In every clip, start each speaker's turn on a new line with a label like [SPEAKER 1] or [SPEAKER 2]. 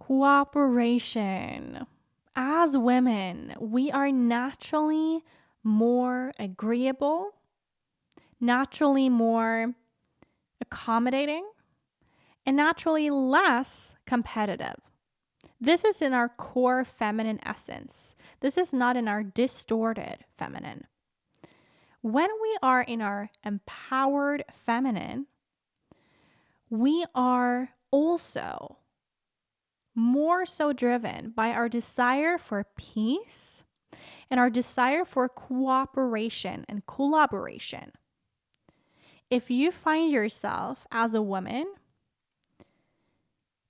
[SPEAKER 1] Cooperation. As women, we are naturally more agreeable, naturally more accommodating, and naturally less competitive. This is in our core feminine essence. This is not in our distorted feminine. When we are in our empowered feminine, we are also more so driven by our desire for peace and our desire for cooperation and collaboration. If you find yourself as a woman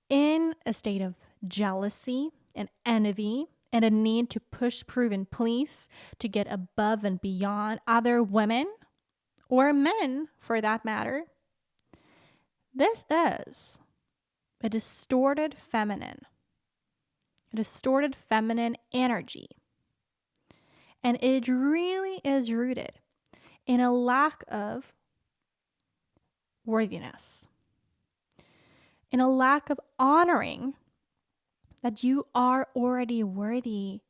[SPEAKER 1] in a state of jealousy and envy and a need to push, prove, and please to get above and beyond other women or men for that matter, this is a distorted feminine energy. And it really is rooted in a lack of worthiness, in a lack of honoring that you are already worthy,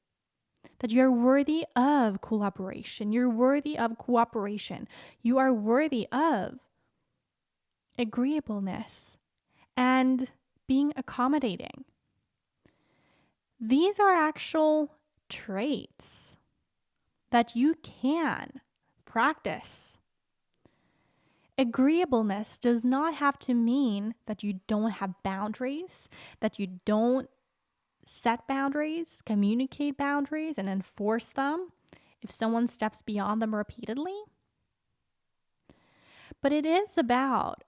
[SPEAKER 1] that you're worthy of collaboration, you're worthy of cooperation, you are worthy of agreeableness and being accommodating. These are actual traits that you can practice. Agreeableness does not have to mean that you don't have boundaries, that you don't set boundaries, communicate boundaries, and enforce them if someone steps beyond them repeatedly. But it is about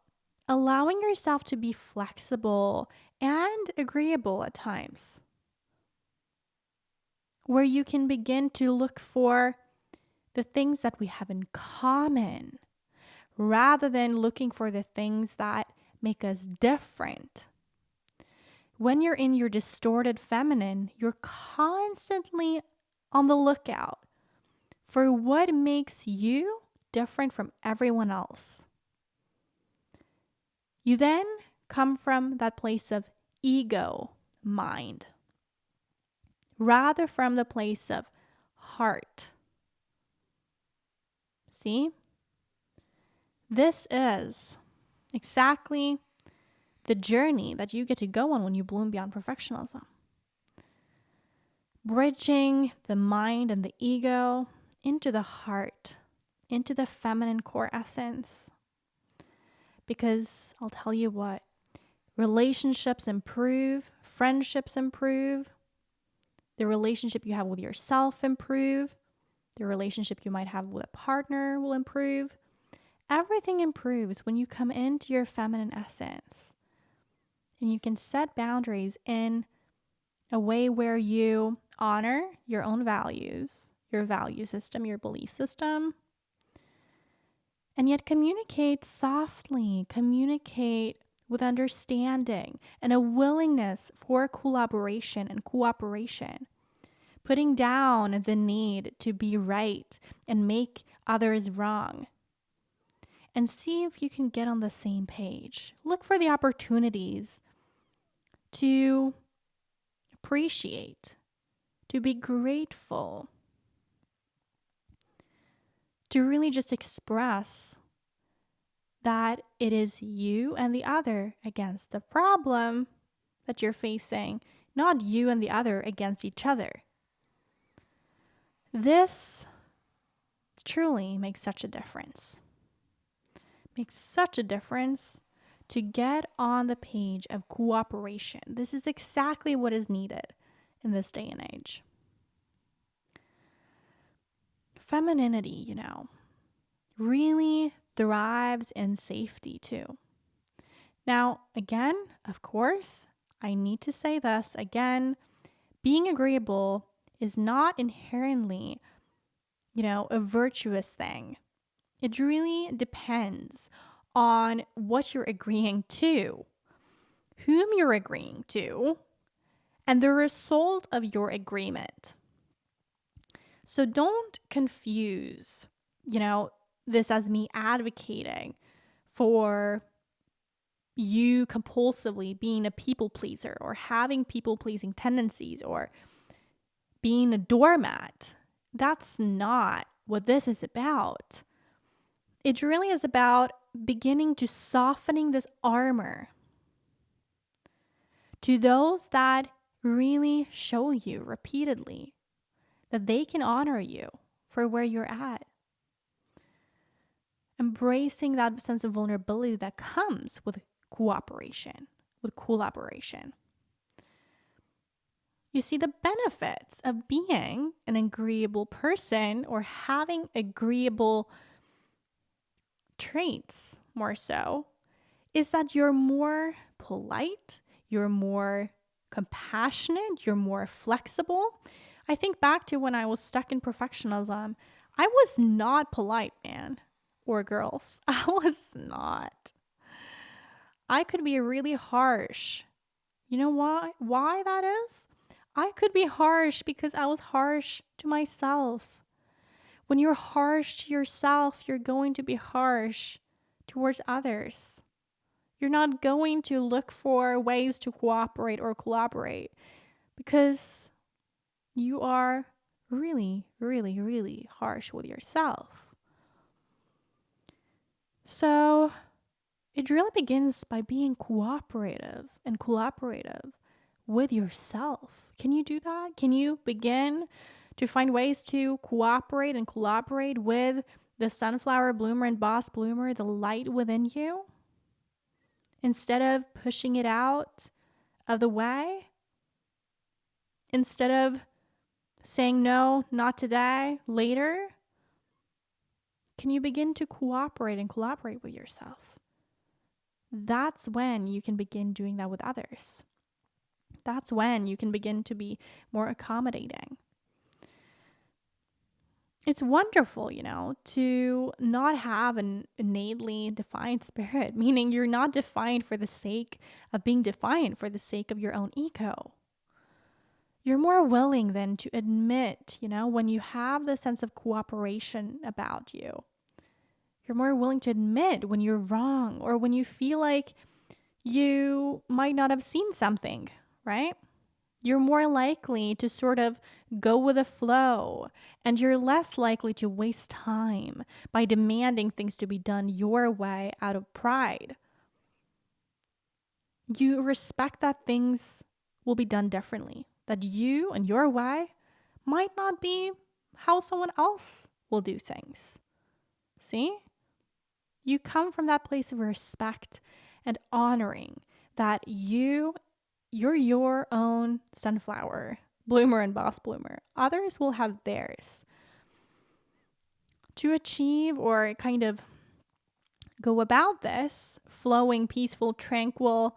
[SPEAKER 1] allowing yourself to be flexible and agreeable at times, where you can begin to look for the things that we have in common rather than looking for the things that make us different. When you're in your distorted feminine, you're constantly on the lookout for what makes you different from everyone else. You then come from that place of ego mind, rather from the place of heart. See? This is exactly the journey that you get to go on when you bloom beyond perfectionism. Bridging the mind and the ego into the heart, into the feminine core essence. Because I'll tell you what, relationships improve, friendships improve, the relationship you have with yourself improve, the relationship you might have with a partner will improve. Everything improves when you come into your feminine essence and you can set boundaries in a way where you honor your own values, your value system, your belief system, and yet communicate softly, communicate with understanding and a willingness for collaboration and cooperation, putting down the need to be right and make others wrong. And see if you can get on the same page. Look for the opportunities to appreciate, to be grateful, to really just express that it is you and the other against the problem that you're facing, not you and the other against each other. This truly makes such a difference. Makes such a difference to get on the page of cooperation. This is exactly what is needed in this day and age. Femininity, really thrives in safety too. Now, again, of course, I need to say this again, being agreeable is not inherently, a virtuous thing. It really depends on what you're agreeing to, whom you're agreeing to, and the result of your agreement. So don't confuse, this as me advocating for, you compulsively being a people pleaser or having people pleasing tendencies or being a doormat. That's not what this is about. It really is about beginning to softening this armor to those that really show you repeatedly that they can honor you for where you're at. Embracing that sense of vulnerability that comes with cooperation, with collaboration. You see, the benefits of being an agreeable person or having agreeable traits, more so, is that you're more polite, you're more compassionate, you're more flexible. I think back to when I was stuck in perfectionism. I was not polite, man, or girls. I was not. I could be really harsh. You know why? Why that is? I could be harsh because I was harsh to myself. When you're harsh to yourself, you're going to be harsh towards others. You're not going to look for ways to cooperate or collaborate because you are really, really, really harsh with yourself. So it really begins by being cooperative and collaborative with yourself. Can you do that? Can you begin to find ways to cooperate and collaborate with the sunflower bloomer and boss bloomer, the light within you? Instead of pushing it out of the way, instead of saying no, not today, later, can you begin to cooperate and collaborate with yourself? That's when you can begin doing that with others. That's when you can begin to be more accommodating. It's wonderful, to not have an innately defined spirit, meaning you're not defined for the sake of being defined, for the sake of your own ego. You're more willing then to admit, when you have the sense of cooperation about you. You're more willing to admit when you're wrong or when you feel like you might not have seen something, right? You're more likely to sort of go with the flow, and you're less likely to waste time by demanding things to be done your way out of pride. You respect that things will be done differently, that you and your way might not be how someone else will do things. See? You come from that place of respect and honoring that you're your own sunflower, bloomer and boss bloomer. Others will have theirs. To achieve or kind of go about this flowing, peaceful, tranquil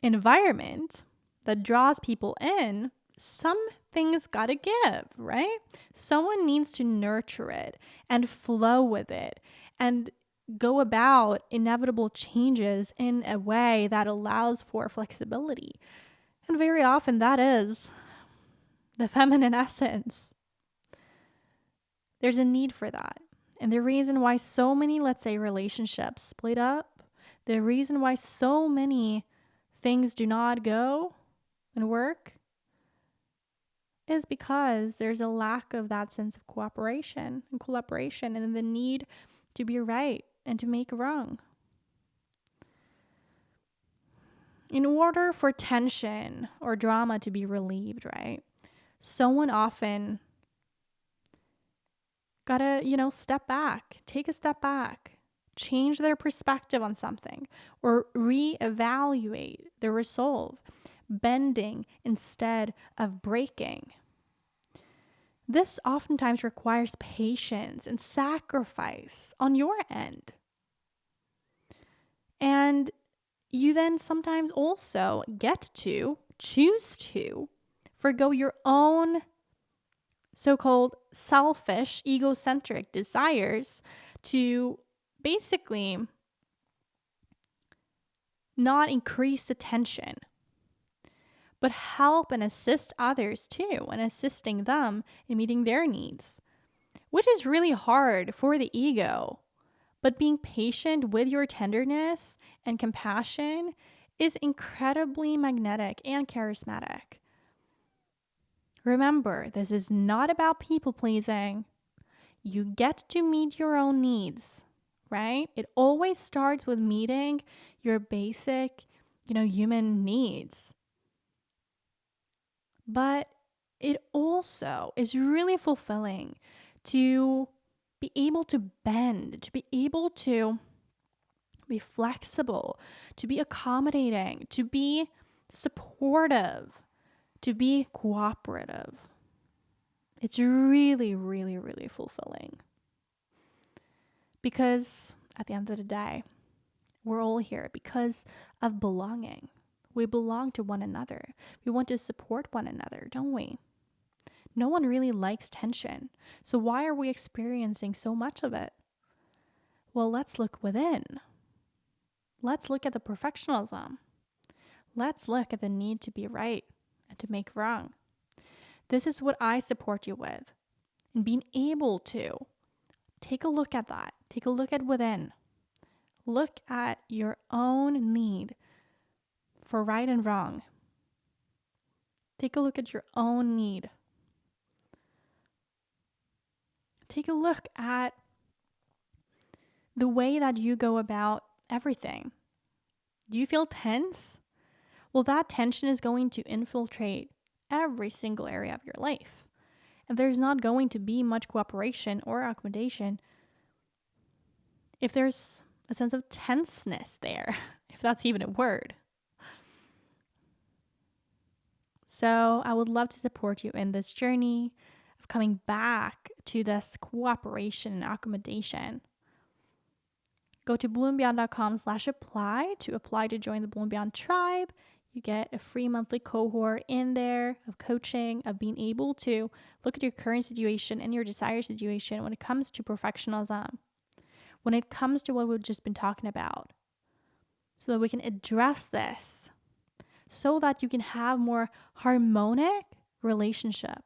[SPEAKER 1] environment that draws people in, some things gotta give, right? Someone needs to nurture it and flow with it and go about inevitable changes in a way that allows for flexibility. And very often that is the feminine essence. There's a need for that. And the reason why so many, let's say, relationships split up, the reason why so many things do not go and work is because there's a lack of that sense of cooperation and collaboration and the need to be right and to make wrong. In order for tension or drama to be relieved, right? Someone often gotta, step back, take a step back, change their perspective on something, or reevaluate the resolve, bending instead of breaking. This oftentimes requires patience and sacrifice on your end. And you then sometimes also get to choose to forgo your own so-called selfish, egocentric desires to basically not increase the tension, but help and assist others too, and assisting them in meeting their needs, which is really hard for the ego. But being patient with your tenderness and compassion is incredibly magnetic and charismatic. Remember, this is not about people pleasing. You get to meet your own needs, right? It always starts with meeting your basic, human needs. But it also is really fulfilling to be able to bend, to be able to be flexible, to be accommodating, to be supportive, to be cooperative. It's really, really, really fulfilling. Because at the end of the day, we're all here because of belonging. We belong to one another. We want to support one another, don't we? No one really likes tension. So why are we experiencing so much of it? Well, let's look within. Let's look at the perfectionism. Let's look at the need to be right and to make wrong. This is what I support you with. And being able to take a look at that. Take a look at within. Look at your own need for right and wrong. Take a look at your own need. Take a look at the way that you go about everything. Do you feel tense? Well, that tension is going to infiltrate every single area of your life. And there's not going to be much cooperation or accommodation if there's a sense of tenseness there, if that's even a word. So I would love to support you in this journey of coming back to this cooperation and accommodation. Go to bloombeyond.com/apply to apply to join the Bloom Beyond tribe. You get a free monthly cohort in there of coaching, of being able to look at your current situation and your desired situation when it comes to perfectionism, when it comes to what we've just been talking about, so that we can address this, so that you can have more harmonic relationships.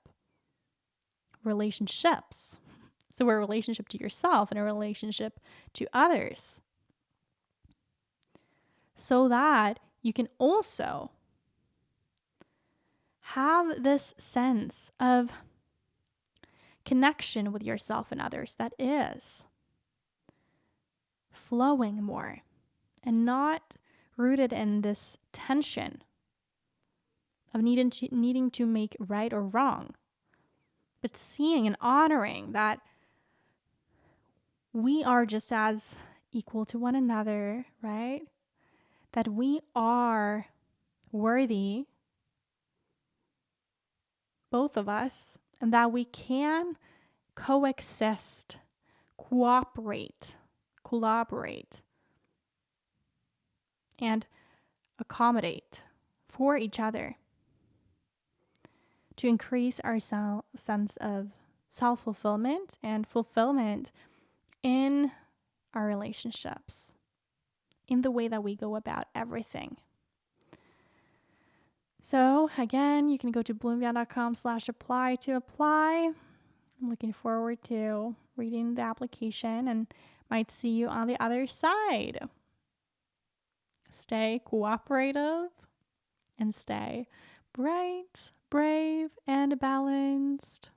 [SPEAKER 1] So a relationship to yourself and a relationship to others. So that you can also have this sense of connection with yourself and others that is flowing more and not rooted in this tension of needing to make right or wrong, but seeing and honoring that we are just as equal to one another, right? That we are worthy, both of us, and that we can coexist, cooperate, collaborate, and accommodate for each other to increase our sense of self-fulfillment and fulfillment in our relationships, in the way that we go about everything. So again, you can go to bloombeyond.com/apply to apply. I'm looking forward to reading the application and might see you on the other side. Stay cooperative and stay bright, brave, and balanced.